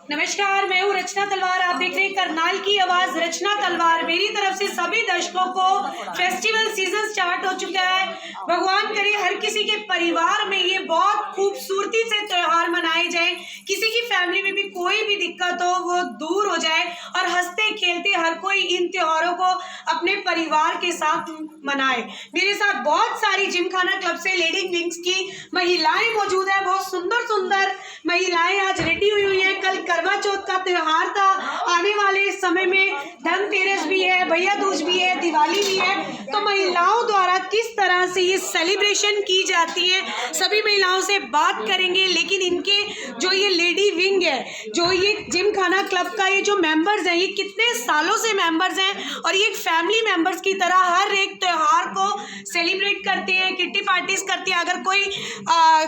नमस्कार, मैं हूँ रचना तलवार। आप देख रहे हैं करनाल की आवाज रचना तलवार। मेरी तरफ से सभी दर्शकों को फेस्टिवल सीजन स्टार्ट हो चुका है। भगवान करे हर किसी के परिवार में ये बहुत खूबसूरती से त्योहार मनाए जाए, किसी की फैमिली में भी कोई भी दिक्कत हो वो दूर हो जाए और हंसते खेलते हर कोई इन त्योहारों को अपने परिवार के साथ मनाए। मेरे साथ बहुत सारी जिमखाना क्लब से लेडी विंग्स की महिलाएं मौजूद है। बहुत सुंदर सुंदर महिलाएं आज रेडी हुई हैं। कल करवा चौथ का त्योहार था, आने वाले समय में धनतेरस भी है, भैया दूज भी है, दिवाली भी है। तो महिलाओं द्वारा किस तरह से ये सेलिब्रेशन की जाती है सभी महिलाओं से बात करेंगे। लेकिन इनके जो ये लेडी विंग है, जो ये जिमखाना क्लब का ये जो मेंबर्स हैं, ये कितने सालों से मेंबर्स हैं और ये एक फैमिली मेंबर्स की तरह हर एक त्योहार को सेलिब्रेट करते हैं, किट्टी पार्टीज करते हैं। अगर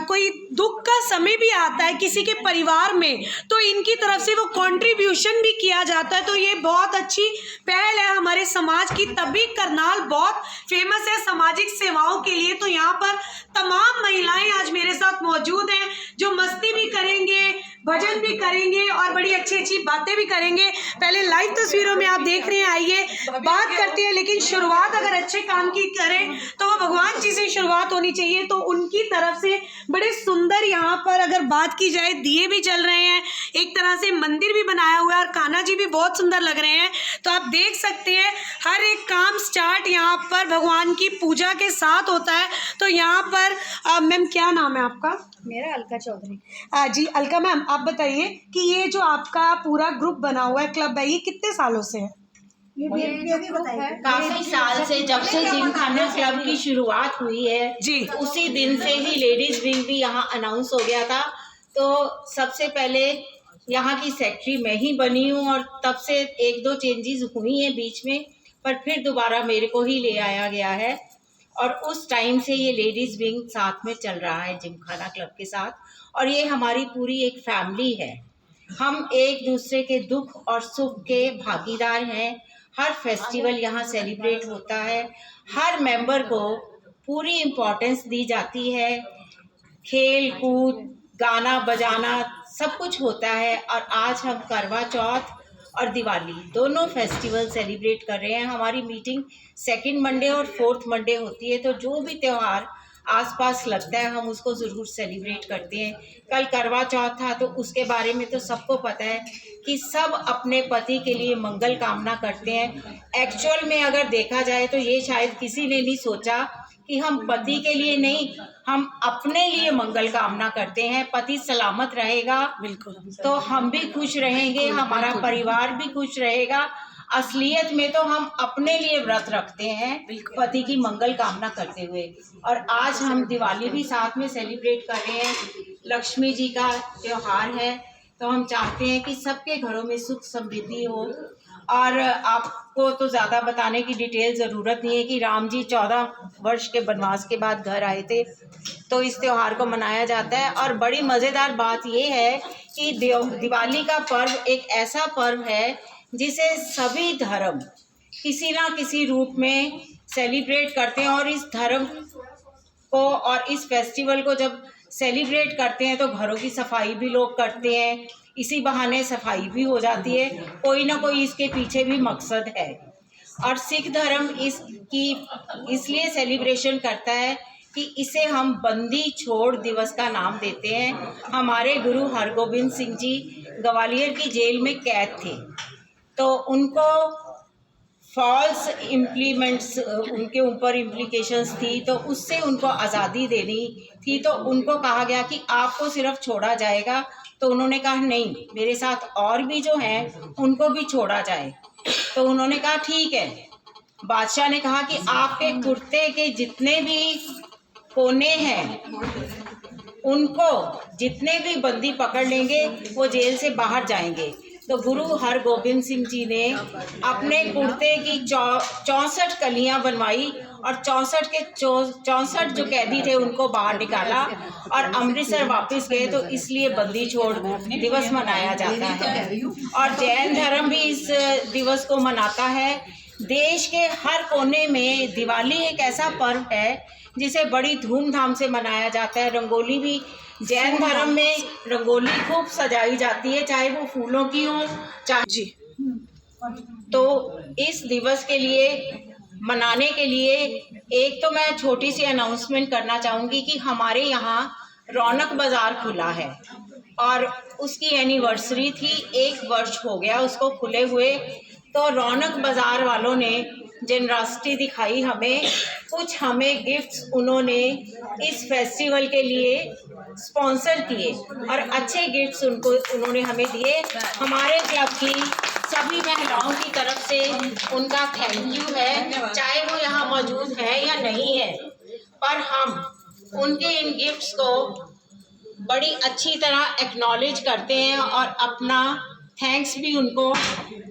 कोई दुख का समय भी आता है किसी के परिवार में तो इनकी तरफ से वो कंट्रीब्यूशन भी किया जाता है। तो ये बहुत अच्छी पहल है हमारे समाज की, तभी करनाल बहुत फेमस है सामाजिक सेवाओं के लिए। तो यहाँ पर तमाम महिलाएं आज मेरे साथ मौजूद हैं जो मस्ती भी करेंगे, भजन भी करेंगे और बड़ी अच्छी अच्छी बातें भी करेंगे। पहले लाइव तस्वीरों में आप देख रहे हैं, आइए बात करते हैं। लेकिन शुरुआत अगर अच्छे काम की करें तो वो भगवान जी से शुरुआत होनी चाहिए। तो उनकी तरफ से बड़े सुंदर यहाँ पर अगर बात की जाए दिए भी जल रहे हैं, एक तरह से मंदिर भी बनाया हुआ है और कान्हा जी भी बहुत सुंदर लग रहे हैं। तो आप देख सकते हैं हर एक काम स्टार्ट यहाँ पर भगवान की पूजा के साथ होता है। तो यहाँ पर मैम क्या नाम है आपका? मेरा अलका चौधरी। जी अलका मैम, आप बताइए कि ये जो आपका पूरा ग्रुप बना हुआ है, क्लब है, ये कितने सालों से है? काफी साल से, जब से जिमखाना क्लब की शुरुआत हुई है जी, उसी दिन से ही लेडीज विंग भी यहाँ अनाउंस हो गया था। तो सबसे पहले यहाँ की सेक्रेटरी मैं ही बनी हूँ और तब से एक दो चेंजेस हुई हैं बीच में, पर फिर दोबारा मेरे को ही ले आया गया है। और उस टाइम से ये लेडीज विंग साथ में चल रहा है जिमखाना क्लब के साथ, और ये हमारी पूरी एक फैमिली है। हम एक दूसरे के दुख और सुख के भागीदार हैं। हर फेस्टिवल यहाँ सेलिब्रेट होता है, हर मेंबर को पूरी इम्पोर्टेंस दी जाती है। खेल कूद, गाना बजाना सब कुछ होता है। और आज हम करवा चौथ और दिवाली दोनों फेस्टिवल सेलिब्रेट कर रहे हैं। हमारी मीटिंग सेकंड मंडे और फोर्थ मंडे होती है। तो जो भी त्यौहार आसपास लगता है हम उसको ज़रूर सेलिब्रेट करते हैं। कल करवा चौथ था तो उसके बारे में तो सबको पता है कि सब अपने पति के लिए मंगल कामना करते हैं। एक्चुअल में अगर देखा जाए तो ये शायद किसी ने नहीं सोचा कि हम पति के लिए नहीं, हम अपने लिए मंगल कामना करते हैं। पति सलामत रहेगा बिल्कुल, तो हम भी खुश रहेंगे, हमारा परिवार भी खुश रहेगा। असलियत में तो हम अपने लिए व्रत रखते हैं पति की मंगल कामना करते हुए। और आज हम दिवाली भी साथ में सेलिब्रेट कर रहे हैं। लक्ष्मी जी का त्योहार है तो हम चाहते हैं कि सबके घरों में सुख समृद्धि हो। और आपको तो ज़्यादा बताने की डिटेल ज़रूरत नहीं है कि राम जी 14 वर्ष के वनवास के बाद घर आए थे, तो इस त्यौहार को मनाया जाता है। और बड़ी मज़ेदार बात ये है कि दिवाली का पर्व एक ऐसा पर्व है जिसे सभी धर्म किसी ना किसी रूप में सेलिब्रेट करते हैं। और इस धर्म को और इस फेस्टिवल को जब सेलिब्रेट करते हैं तो घरों की सफाई भी लोग करते हैं, इसी बहाने सफाई भी हो जाती है। कोई ना कोई इसके पीछे भी मकसद है। और सिख धर्म इसकी इसलिए सेलिब्रेशन करता है कि इसे हम बंदी छोड़ दिवस का नाम देते हैं। हमारे गुरु हरगोबिंद सिंह जी ग्वालियर की जेल में कैद थे, तो उनको फॉल्स इम्प्लीमेंट्स उनके ऊपर इम्प्लीकेशंस थी, तो उससे उनको आज़ादी देनी थी। तो उनको कहा गया कि आपको सिर्फ छोड़ा जाएगा। तो उन्होंने कहा नहीं, मेरे साथ और भी जो हैं उनको भी छोड़ा जाए। तो उन्होंने कहा ठीक है। बादशाह ने कहा कि आपके कुर्ते के जितने भी कोने हैं उनको जितने भी बंदी पकड़ लेंगे वो जेल से बाहर जाएंगे। तो गुरु हरगोबिंद सिंह जी ने अपने कुर्ते की 64 कलियां बनवाई और 64 के 64 जो कैदी थे उनको बाहर निकाला और अमृतसर वापस गए। तो इसलिए बंदी छोड़ दिवस मनाया जाता है। और जैन धर्म भी इस दिवस को मनाता है देश के हर कोने में दिवाली एक ऐसा पर्व है जिसे बड़ी धूमधाम से मनाया जाता है। रंगोली भी, जैन धर्म में रंगोली खूब सजाई जाती है, चाहे वो फूलों की हो चाहे जी। तो इस दिवस के लिए मनाने के लिए एक तो मैं छोटी सी अनाउंसमेंट करना चाहूँगी कि हमारे यहाँ रौनक बाज़ार खुला है और उसकी एनिवर्सरी थी, 1 वर्ष हो गया उसको खुले हुए। तो रौनक बाज़ार वालों ने जनरॉसिटी दिखाई हमें, कुछ हमें गिफ्ट्स उन्होंने इस फेस्टिवल के लिए स्पॉन्सर किए और अच्छे गिफ्ट्स उन्होंने हमें दिए। हमारे क्लब की सभी महिलाओं की तरफ से उनका थैंक यू है, चाहे वो यहाँ मौजूद है या नहीं है, पर हम उनके इन गिफ्ट्स को बड़ी अच्छी तरह एक्नॉलेज करते हैं और अपना थैंक्स भी उनको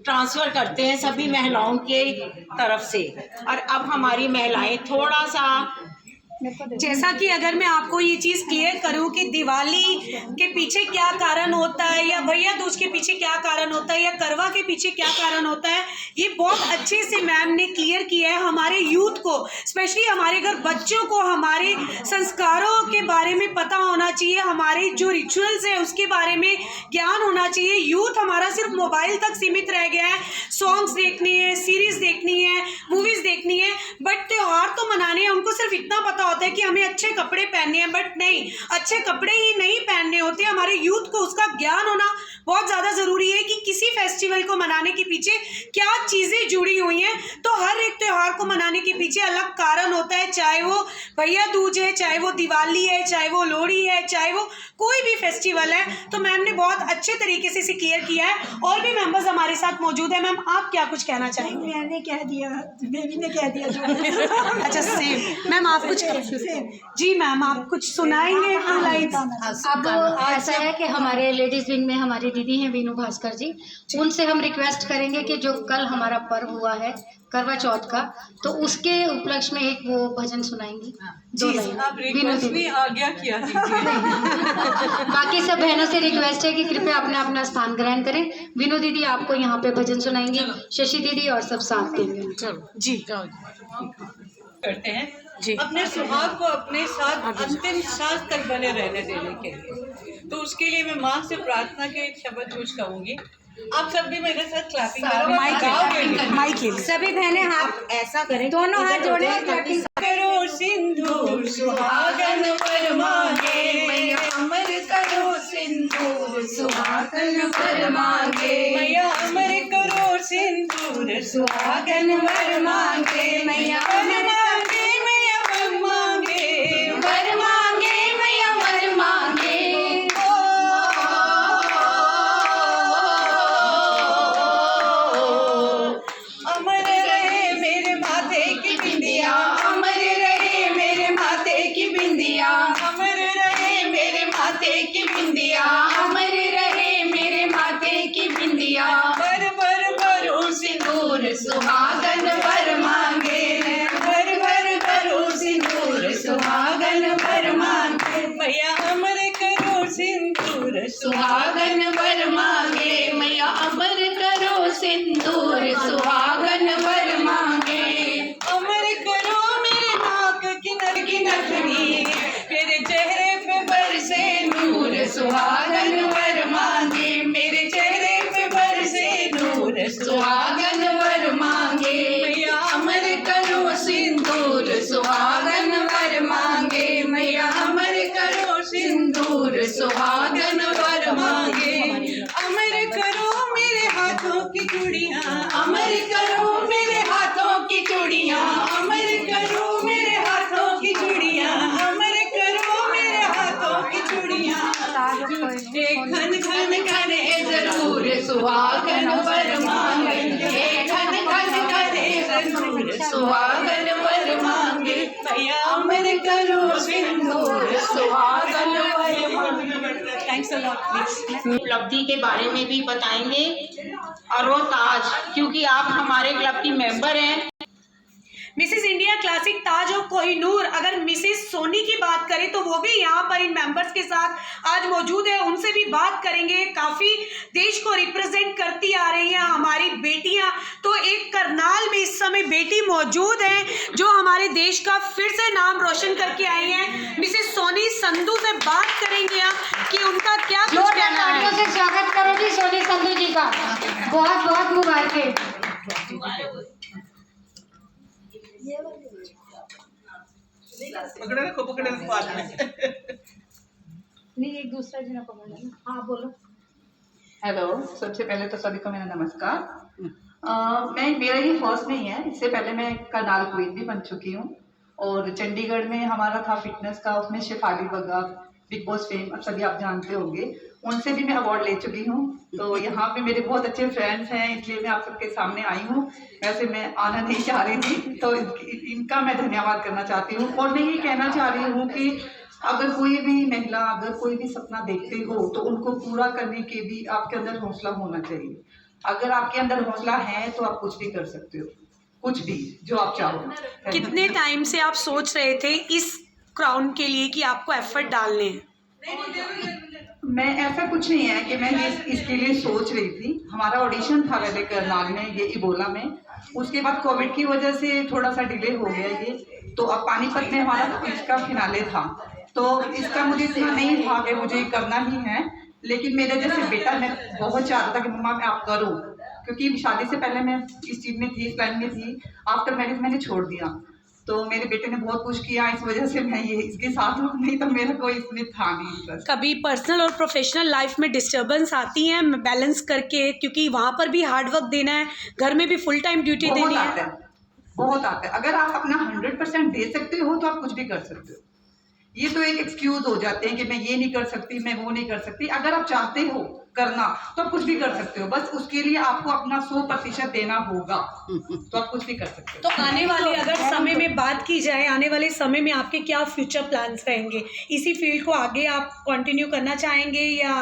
ट्रांसफ़र करते हैं सभी महिलाओं के तरफ से। और अब हमारी महिलाएं थोड़ा सा, जैसा कि अगर मैं आपको ये चीज़ क्लियर करूं कि दिवाली के पीछे क्या कारण होता है या भैया दूज के पीछे क्या कारण होता है या करवा के पीछे क्या कारण होता है, ये बहुत अच्छे से मैम ने क्लियर किया है। हमारे यूथ को, स्पेशली हमारे घर बच्चों को हमारे संस्कारों के बारे में पता होना चाहिए, हमारे जो रिचुअल्स है उसके बारे में ज्ञान होना चाहिए। यूथ हमारा सिर्फ मोबाइल तक सीमित रह गया है, सॉन्ग्स देखनी है, सीरीज़ देखनी है, मूवीज़ देखनी है, बट त्यौहार तो मनाने हैं। उनको सिर्फ इतना पता होता है कि हमें अच्छे कपड़े पहनने हैं, बट नहीं, अच्छे कपड़े ही नहीं पहनने होते। हमारे यूथ को उसका ज्ञान होना बहुत ज़्यादा ज़रूरी है कि किसी फेस्टिवल को मनाने के पीछे क्या चीज़ें जुड़ी हुई हैं। तो हर एक त्यौहार को मनाने के पीछे अलग कारण होता है, चाहे वो भैया दूज है, चाहे वो दिवाली है, चाहे वो लोहड़ी है, चाहे वो कोई भी फेस्टिवल है। तो मैम ने बहुत अच्छे तरीके से इसे क्लियर किया है। और भी मेंबर्स हमारे साथ मौजूद है। मैम आप क्या कुछ कहना चाहेंगे? मैंने कह दिया, बेबी ने कह दिया जो अच्छा, सेम मैम आप कुछ जी मैम आप कुछ सुनाएंगे? अब ऐसा है कि हमारे लेडीज विंग में हमारी दीदी हैं वीनू भास्कर जी, उनसे हम रिक्वेस्ट करेंगे कि जो कल हमारा पर्व हुआ है करवा चौथ का, तो उसके उपलक्ष्य में एक वो भजन सुनाएंगी। दो लाइन वीनू दीदी। आज्ञा किया दीजिए। बाकी सब बहनों से रिक्वेस्ट है कि कृपया अपना अपना स्थान ग्रहण करें। वीनू दीदी आपको यहाँ पे भजन सुनाएंगी, शशि दीदी और सब साथ देंगे। चलो जी करते हैं जी। अपने सुहाग को अपने साथ अंतिम सांस तक बने रहने देने के लिए, तो उसके लिए मैं माँ से प्रार्थना के एक शब्द कुछ कहूँगी। आप सब भी मेरे साथ क्लैपिंग करो, माइक सभी बहनें हाथ ऐसा करें, दोनों हाथ जोड़े, करो सिंदूर सुहागन वर मांगे, अमर करो सिंदूर सुहागन वर मांगे, मैया अमर करो सिंदूर सुहागन वर मांगे, मैया वर मांगे, मैया वर मांगे, वर मांगे, मैया वर मांगे। अमर रहे मेरे माथे की बिंदिया, अमर रहे मेरे माथे की बिंदिया, अमर रहे मेरे माथे की बिंदिया, अमर रहे मेरे माथे की बिंदिया, बर बर बरो सिंदूर सुहागन वर मांगे, बर बर बरो सिंदूर सुहागन वर मांगे, मैया अमर करो सिंदूर सुहागन वर मांगे, मैया अमर करो सिंदूर सुहागन वर मांगे, अमर करो मेरे नाक की नथनी, मेरे चेहरे पे बरसे नूर सुहागन वर मांगे, मेरे चेहरे पे बरसे नूर सुहागन वर मांगे, मैया अमर करो सिंदूर सुहागन वर मांगे, मैया अमर करो सिंदूर सुहागन वर मांगे, अमर करो मेरे हाथों की चूड़ियाँ, अमर करो मेरे हाथों की चूड़ियाँ, अमर करो मेरे हाथों की चूड़ियाँ, अमर करो मेरे हाथों की चूड़ियाँ, खन खन खने जरूर सुहागन वर मांगे, खन खन खने जरूर सुहागन वर मांगे, भैया अमर करो सिंदूर सुहागन वर मांगे। Thanks a lot please. उपलब्धि के बारे में भी बताएंगे और वो ताज, क्योंकि आप हमारे क्लब की मेंबर हैं। मिसेस इंडिया क्लासिक ताज और कोहिनूर, अगर मिसेस सोनी की बात करें तो वो भी यहाँ पर इन मेंबर्स के साथ आज मौजूद है, उनसे भी बात करेंगे। काफ़ी देश को रिप्रेजेंट करती आ रही हैं हमारी बेटियाँ, तो एक करनाल में में बेटी मौजूद है जो हमारे देश का फिर से नाम रोशन करके आई हैं। मिसेस सोनी संधू से बात करेंगे आप कि उनका क्या कुछ कहना है। से स्वागत करो जी सोनी संधू जी का, बहुत बहुत मुबारकें। पकड़े रखो बाद में। नहीं, एक दूसरा जना पकड़ना। हाँ बोलो। हेलो, सबसे पहले तो सभी को मेरा नमस्कार। मेरा ये फर्स्ट नहीं है, इससे पहले मैं करनाल क्वीन भी बन चुकी हूँ और चंडीगढ़ में हमारा था फिटनेस का, उसमें Shefali Bagga, big boss fame, अब सभी आप जानते होंगे, उनसे भी मैं अवार्ड ले चुकी हूँ। तो यहाँ पे मेरे बहुत अच्छे फ्रेंड्स हैं, इसलिए मैं आप सबके सामने आई हूँ। वैसे मैं आना नहीं चाह रही थी, तो इनका मैं धन्यवाद करना चाहती हूँ। और मैं ये कहना चाह रही हूँ कि अगर कोई भी महिला, अगर कोई भी सपना देखते हो तो उनको पूरा करने के भी आपके अंदर हौसला होना चाहिए। अगर आपके अंदर हौसला है तो आप कुछ भी कर सकते हो, कुछ भी जो आप चाहो। कितने टाइम से आप सोच रहे थे इस क्राउन के लिए कि आपको एफर्ट डालने हैं? मैं, ऐसा कुछ नहीं है कि मैं इसके लिए सोच रही थी। हमारा ऑडिशन था पहले करनाल में, ये इबोला में, उसके बाद कोविड की वजह से थोड़ा सा डिले हो गया ये। तो अब पानीपत में हमारा इसका फिनाले था, तो इसका मुझे इतना नहीं था कि मुझे करना ही है। लेकिन मेरा जैसे बेटा है बहुत चाहता था कि मम्मा मैं आप करूँ, क्योंकि शादी से पहले मैं इस चीज़ में थी, इस लाइन में थी। आफ्टर मैरिज मैंने छोड़ दिया, तो मेरे बेटे ने बहुत कुछ किया, इस वजह से मैं ये इसके साथ हूँ, नहीं तो मेरा कोई इसमें था नहीं इंटरेस्ट। कभी पर्सनल और प्रोफेशनल लाइफ में डिस्टर्बेंस आती है बैलेंस करके, क्योंकि वहाँ पर भी हार्ड वर्क देना है, घर में भी फुल टाइम ड्यूटी देनी है? बहुत आता है। अगर आप अपना 100% दे सकते हो तो आप कुछ भी कर सकते हो। ये तो एक एक्सक्यूज हो जाते हैं कि मैं ये नहीं कर सकती, मैं वो नहीं कर सकती। अगर आप चाहते हो करना तो आप कुछ भी कर सकते हो, बस उसके लिए आपको अपना 100% देना होगा, तो आप कुछ भी कर सकते हो। तो आने वाले अगर समय में बात की जाए, आने वाले समय में आपके क्या फ्यूचर प्लान्स रहेंगे? इसी फील्ड को आगे आप कंटिन्यू करना चाहेंगे या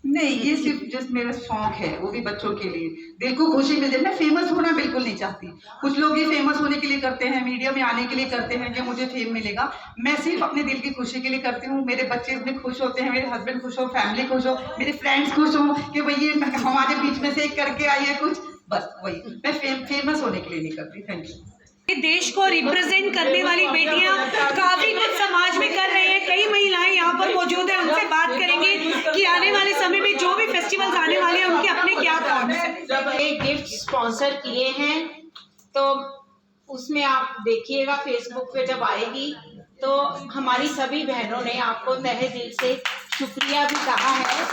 नहीं? ये सिर्फ जस्ट मेरा शौक है, वो भी बच्चों के लिए, दिल को खुशी मिले। मैं फेमस होना बिल्कुल नहीं चाहती। कुछ लोग ये फेमस होने के लिए करते हैं, मीडिया में आने के लिए करते हैं कि मुझे फेम मिलेगा। मैं सिर्फ अपने दिल की खुशी के लिए करती हूँ। मेरे बच्चे इसमें खुश होते हैं, मेरे हस्बैंड खुश हो, फैमिली खुश हो, मेरे फ्रेंड्स खुश हो कि भाई ये हमारे बीच में से एक करके आई है कुछ, बस वही। मैं फेमस होने के लिए नहीं करती। Thank you. देश को रिप्रेजेंट करने वाली बेटियां काफी कुछ समाज में कर रही हैं। कई महिलाएं यहाँ पर मौजूद हैं, उनसे बात करेंगे कि आने वाले समय में जो भी फेस्टिवल्स आने वाले हैं उनके अपने क्या थॉट्स हैं। जब ये गिफ्ट स्पॉन्सर किए हैं तो उसमें आप देखिएगा, फेसबुक पे जब आएगी तो हमारी सभी बहनों ने आपको तहे दिल से शुक्रिया भी कहा है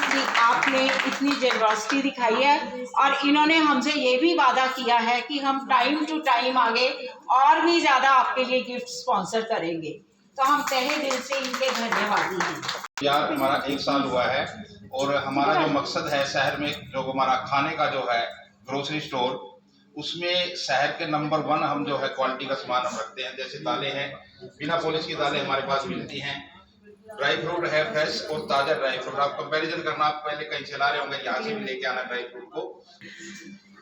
कि आपने इतनी जेनरॉसिटी दिखाई है। और इन्होंने हमसे ये भी वादा किया है कि हम टाइम टू टाइम आगे और भी ज़्यादा आपके लिए गिफ्ट स्पॉन्सर करेंगे। तो हम तहे दिल से इनके धन्यवादी हैं। यार हमारा 1 साल हुआ है और हमारा जो मकसद है शहर में जो हमारा खाने का जो है ग्रोसरी स्टोर, उसमें शहर के नंबर 1 हम जो है क्वालिटी का सामान हम रखते हैं। जैसे दालें हैं, बिना पॉलिश की दालें हमारे पास मिलती हैं। ड्राई फ्रूट है फ्रेश और ताज़ा ड्राई फ्रूट। आप कंपैरिजन करना, आप पहले कहीं चला रहे होंगे, यहाँ से भी लेके आना ड्राई फ्रूट को।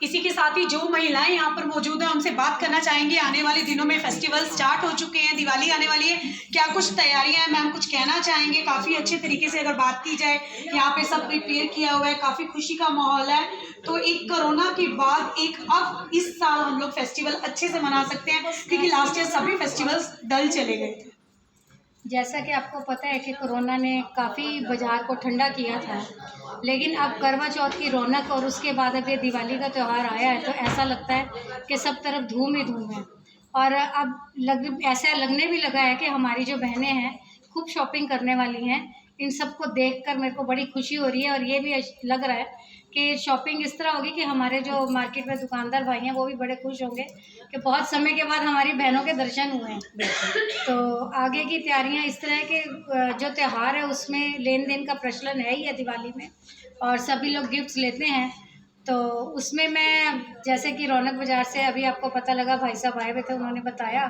इसी के साथ ही जो महिलाएं यहाँ पर मौजूद हैं उनसे बात करना चाहेंगे। आने वाले दिनों में फेस्टिवल स्टार्ट हो चुके हैं, दिवाली आने वाली है, क्या कुछ तैयारियां हैं? मैम कुछ कहना चाहेंगे? काफ़ी अच्छे तरीके से अगर बात की जाए, यहाँ पे सब प्रिपेयर किया हुआ है, काफ़ी खुशी का माहौल है। तो एक कोरोना के बाद अब इस साल हम लोग फेस्टिवल अच्छे से मना सकते हैं, क्योंकि लास्ट ईयर सभी फेस्टिवल्स डल चले गए थे। जैसा कि आपको पता है कि कोरोना ने काफ़ी बाज़ार को ठंडा किया था, लेकिन अब करवा चौथ की रौनक और उसके बाद अब ये दिवाली का त्यौहार आया है, तो ऐसा लगता है कि सब तरफ धूम ही धूम है। और अब ऐसा लगने भी लगा है कि हमारी जो बहनें हैं खूब शॉपिंग करने वाली हैं। इन सब को देखकर मेरे को बड़ी खुशी हो रही है और ये भी लग रहा है कि शॉपिंग इस तरह होगी कि हमारे जो मार्केट में दुकानदार भाई हैं वो भी बड़े खुश होंगे कि बहुत समय के बाद हमारी बहनों के दर्शन हुए हैं। तो आगे की तैयारियां इस तरह के जो त्यौहार है उसमें लेन देन का प्रचलन है ही है दिवाली में, और सभी लोग गिफ्ट्स लेते हैं। तो उसमें मैं, जैसे कि रौनक बाज़ार से अभी आपको पता लगा, भाई साहब आए हुए थे, उन्होंने बताया,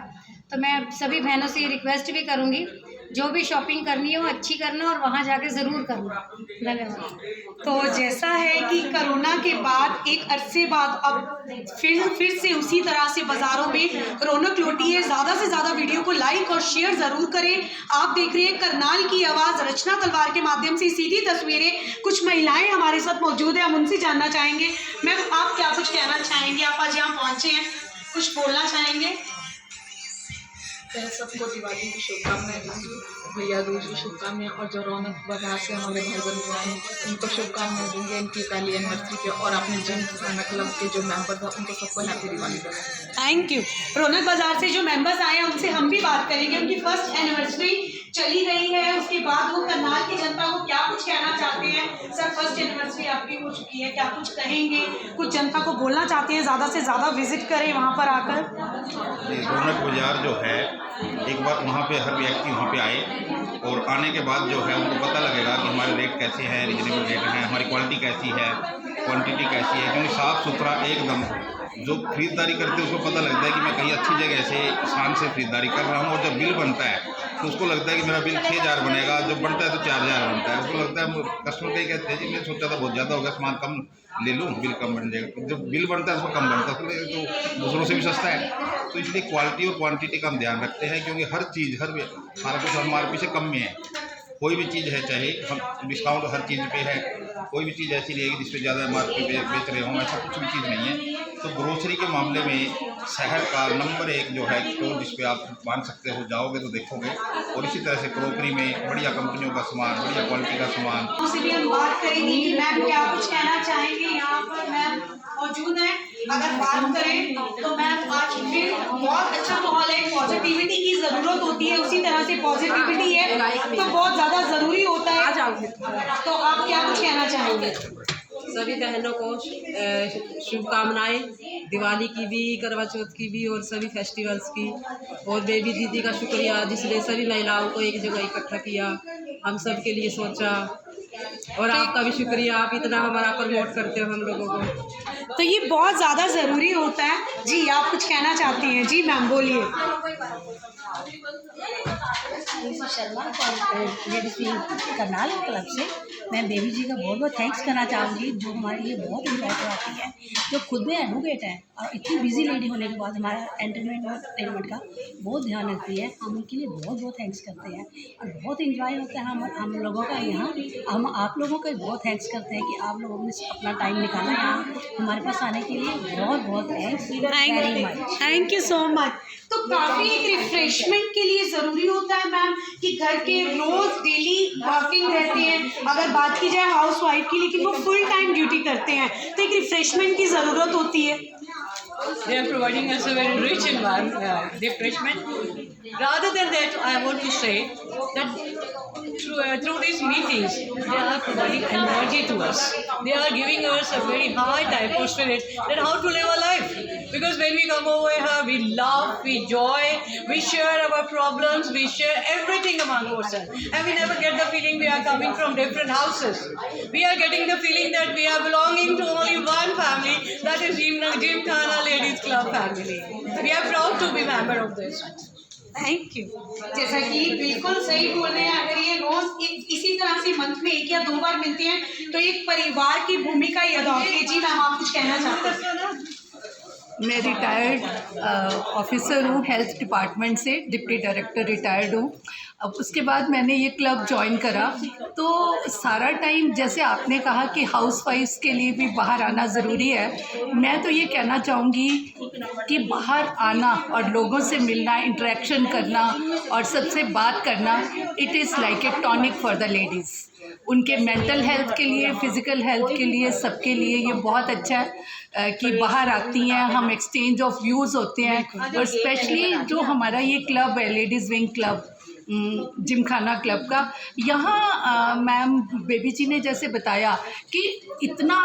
तो मैं सभी बहनों से ये रिक्वेस्ट भी करूँगी, जो भी शॉपिंग करनी हो अच्छी करना और वहाँ जाके ज़रूर करना। धन्यवाद। तो जैसा है कि कोरोना के बाद एक अरसे बाद अब फिर से उसी तरह से बाज़ारों में रौनक लौटी है। ज़्यादा से ज़्यादा वीडियो को लाइक और शेयर ज़रूर करें। आप देख रहे हैं करनाल की आवाज़ रचना तलवार के माध्यम से सीधी तस्वीरें। कुछ महिलाएं हमारे साथ मौजूद हैं, हम उनसे जानना चाहेंगे। मैम आप क्या कुछ कहना चाहेंगे? आप आज यहाँ पहुँचे हैं, कुछ बोलना चाहेंगे? मैं सबको दिवाली की शुभकामनाएं दूंगी, भैया दूज की शुभकामनाएं, और जो रौनक बाजार से हमारे भाई बहन हुआ है उनको शुभकामनाएं दूंगी इनकी पहली एनिवर्सरी के, और अपने जिम खाना क्लब के जो मेंबर था उनको सबको हैप्पी दिवाली दूंगी। Thank you. रौनक बाजार से जो मेंबर्स आए हैं उनसे हम भी बात करेंगे। उनकी फर्स्ट एनिवर्सरी चली गई है, उसके बाद वो करनाल की जनता को क्या कुछ कहना चाहते हैं? सर, फर्स्ट एनिवर्सरी आपकी हो चुकी है, क्या कुछ कहेंगे? कुछ जनता को बोलना चाहते हैं ज़्यादा से ज़्यादा विजिट करें वहाँ पर आकर? रौनक बाजार जो है, एक बार वहाँ पे हर व्यक्ति वहाँ पे आए और आने के बाद जो है उनको पता लगेगा कि हमारे रेट कैसे हैं, रिजनेबल रेट हैं, हमारी क्वालिटी कैसी है, क्वांटिटी कैसी है, क्योंकि साफ़ सुथरा एकदम जो खरीदारी करते हैं उसको पता लगता है कि मैं कहीं अच्छी जगह से शान से खरीदारी कर रहा हूँ। और जब बिल बनता है तो उसको लगता है कि मेरा बिल 6,000 बनेगा, जब बनता है तो 4,000 बनता है। उसको लगता है, कस्टमर कहीं कहते हैं जी मैं सोचा था बहुत ज़्यादा होगा, सामान कम ले लूँ, बिल कम बन जाएगा। तो जब बिल बनता है उसको कम बनता है तो दूसरों से भी सस्ता है। तो इसलिए क्वालिटी और क्वांटिटी का हम ध्यान रखते हैं, क्योंकि हर चीज़ सारा कुछ हमारे पीछे कम में है। कोई भी चीज़ है, चाहे हम डिस्काउंट हर चीज़ पे है, कोई भी चीज़ ऐसी नहीं है जिस पे ज़्यादा एमआरपी पे बेच रहे हों, ऐसा कुछ भी चीज़ नहीं है। तो ग्रोसरी के मामले में शहर का नंबर 1 जो है स्टोर, जिस पे आप मान सकते हो, जाओगे तो देखोगे। और इसी तरह से क्रोकरी में बढ़िया कंपनियों का सामान, बढ़िया क्वालिटी का सामान। उससे भी हम बात करेंगे कि मैम क्या कुछ कहना चाहेंगे। यहाँ पर मैम मौजूद है। अगर बात करें तो मैम आज फिर बहुत अच्छा माहौल है। पॉजिटिविटी की ज़रूरत होती है, उसी तरह से पॉजिटिविटी है तो बहुत ज़्यादा ज़रूरी होता है। तो आप क्या कुछ कहना चाहेंगे? सभी बहनों को शुभकामनाएं, दिवाली की भी, करवा चौथ की भी, और सभी फेस्टिवल्स की। और बेबी दीदी का शुक्रिया जिसने सभी महिलाओं को एक जगह इकट्ठा किया, हम सब के लिए सोचा। और आपका भी शुक्रिया, आप इतना हमारा प्रमोट करते हो हम लोगों को। तो ये बहुत ज़्यादा ज़रूरी होता है। जी, आप कुछ कहना चाहती हैं? जी मैम, बोलिए। Sharma ladies wing Karnal club से मैं बेबी जी का बहुत बहुत थैंक्स करना चाहूँगी, जो हमारे लिए बहुत इंजॉय करवाती है, जो खुद में एडवोकेट है और इतनी बिजी लेडी होने के बाद हमारा एंटरटेनमेंट का बहुत ध्यान रखती है। हम उनके लिए बहुत बहुत थैंक्स करते हैं और बहुत इंजॉय होता है हम लोगों का यहाँ। हम आप लोगों का बहुत थैंक्स करते हैं कि आप लोगों ने अपना टाइम निकाला यहाँ हमारे पास आने के लिए। बहुत बहुत thanks, very much. Thank you so much. तो काफ़ी एक रिफ्रेशमेंट के लिए ज़रूरी होता है मैम कि घर के रोज़ डेली वर्किंग रहते हैं। अगर बात की जाए हाउस वाइफ की, लेकिन वो फुल टाइम ड्यूटी करते हैं, तो एक रिफ्रेशमेंट की ज़रूरत होती है। They are providing us a very rich environment, refreshment. Rather than that, I want to say that through these meetings, they are providing energy to us. They are giving us a very high type of spirit that how to live a life. Because when we come over here, we laugh, we joy, we share our problems, we share everything among ourselves. And we never get the feeling we are coming from different houses. We are getting the feeling that we are belonging to only one family, that is Gymkhana Ladies Club family. We are proud to be member of this. Thank you. जैसा कि बिल्कुल सही बोल रहे हैं, अगर ये रोज इसी तरह से मंथ में 1 या 2 बार मिलते हैं तो एक परिवार की भूमिका ही अदा होती है। जी मैम, आप कुछ कहना चाहते हैं? मैं रिटायर्ड ऑफिसर हूँ, हेल्थ डिपार्टमेंट से डिप्टी डायरेक्टर रिटायर्ड हूँ। अब उसके बाद मैंने ये क्लब ज्वाइन करा, तो सारा टाइम जैसे आपने कहा कि हाउस वाइफ्स के लिए भी बाहर आना ज़रूरी है। मैं तो ये कहना चाहूँगी कि बाहर आना और लोगों से मिलना, इंटरेक्शन करना और सबसे बात करना, it is like a tonic for the ladies. उनके मेंटल हेल्थ के लिए, फिज़िकल हेल्थ के लिए, सबके लिए ये बहुत अच्छा है कि बाहर आती हैं, हम एक्सचेंज ऑफ व्यूज़ होते हैं। और स्पेशली जो हमारा ये क्लब है, ladies wing club, Gymkhana club का, यहाँ मैम बेबी जी ने जैसे बताया कि इतना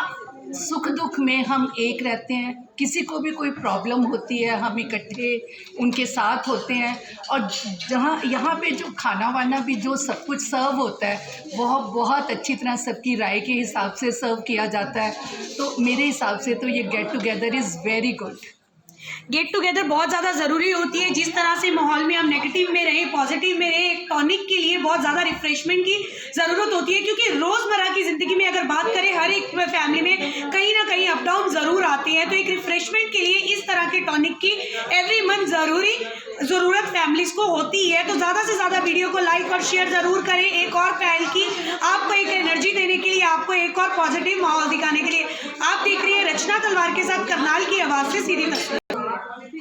सुख दुख में हम एक रहते हैं। किसी को भी कोई प्रॉब्लम होती है, हम इकट्ठे उनके साथ होते हैं। और जहाँ यहाँ पे जो खाना वाना भी जो सब कुछ सर्व होता है, वह बहुत अच्छी तरह सबकी राय के हिसाब से सर्व किया जाता है। तो मेरे हिसाब से तो ये get together is very good. Get together बहुत ज़्यादा ज़रूरी होती है। जिस तरह से माहौल में हम नेगेटिव में रहें, पॉजिटिव में रहें, एक टॉनिक के लिए बहुत ज़्यादा रिफ्रेशमेंट की ज़रूरत होती है। क्योंकि रोज़मर्रा की ज़िंदगी में अगर बात करें, हर एक फैमिली में कहीं ना कहीं अप डाउन ज़रूर आते हैं। तो एक रिफ्रेशमेंट के लिए इस तरह के टॉनिक की एवरी मंथ ज़रूरत फैमिलीज़ को होती है। तो ज़्यादा से ज़्यादा वीडियो को लाइक और शेयर ज़रूर करें, एक और पहल की आपको एक एनर्जी देने के लिए, आपको एक और पॉजिटिव माहौल दिखाने के लिए। आप देख रही है रचना तलवार के साथ करनाल की आवाज़ से सीधी तस्वीर।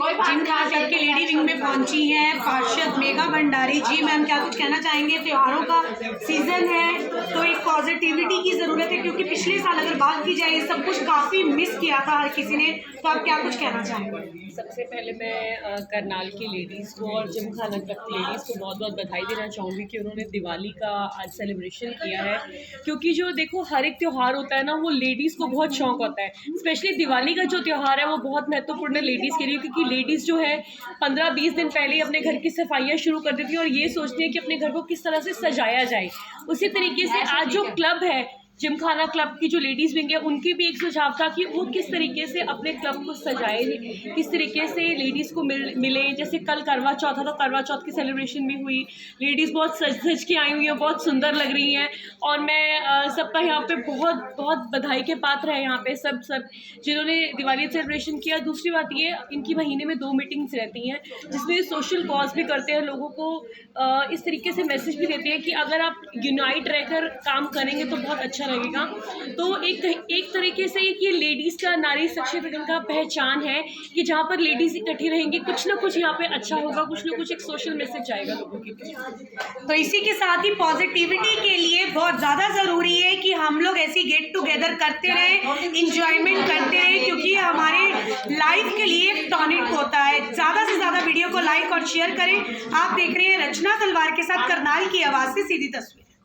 जिमखाना क्लब के लेडी विंग में पहुंची हैं पार्षद मेघा भंडारी जी। मैम क्या कुछ कहना चाहेंगे? त्योहारों का सीजन है तो एक पॉजिटिविटी की ज़रूरत है, क्योंकि पिछले साल अगर बात की जाए सब कुछ काफ़ी मिस किया था हर किसी ने, तो आप क्या कुछ कहना चाहेंगे? सबसे पहले मैं करनाल की लेडीज़ को और जिमखाना क्लब की लेडीज़ को बहुत बहुत बधाई देना चाहूँगी कि उन्होंने दिवाली का आज सेलिब्रेशन किया है। क्योंकि जो देखो हर एक त्यौहार होता है ना, वो लेडीज़ को बहुत शौक होता है। स्पेशली दिवाली का जो त्यौहार है वो बहुत महत्वपूर्ण है लेडीज़ के लिए, क्योंकि लेडीज़ जो है 15-20 दिन पहले ही अपने घर की सफाइयाँ शुरू कर देती है और ये सोचती है कि अपने घर को किस तरह से सजाया जाए। उसी तरीके से आज जो क्लब है जिमखाना क्लब की जो लेडीज़ विंग है, उनकी भी एक सुझाव था कि वो किस तरीके से अपने क्लब को सजाए, किस तरीके से लेडीज़ को मिले। जैसे कल करवा चौथ था तो करवा चौथ की सेलिब्रेशन भी हुई, लेडीज़ बहुत सज के आई हुई हैं, बहुत सुंदर लग रही हैं। और मैं सबका यहाँ पे बहुत बहुत बधाई के पात्र है यहाँ पे सब जिन्होंने दिवाली सेलिब्रेशन किया। दूसरी बात ये, इनकी महीने में 2 मीटिंग्स रहती हैं जिसमें सोशल कॉज भी करते हैं, लोगों को इस तरीके से मैसेज भी देते हैं कि अगर आप यूनाइट रहकर काम करेंगे तो बहुत अच्छा लगेगा। तो एक तरीके से ये लेडीज़ का, नारी सशक्तिकरण का पहचान है कि जहाँ पर लेडीज़ इकट्ठी रहेंगी कुछ ना कुछ यहाँ पे अच्छा होगा, कुछ ना कुछ एक सोशल मैसेज आएगा लोगों के बीच। तो इसी के साथ ही पॉजिटिविटी के लिए बहुत ज़्यादा ज़रूरी है कि हम लोग ऐसी गेट टुगेदर करते रहें, इंजॉयमेंट करते रहें, क्योंकि हमारे लाइफ के लिए एक टॉनिक होता है। ज़्यादा से ज़्यादा वीडियो को लाइक और शेयर करें। आप देख रहे हैं रचना तलवार के साथ करनाल की आवाज़ से सीधी तस्वीर।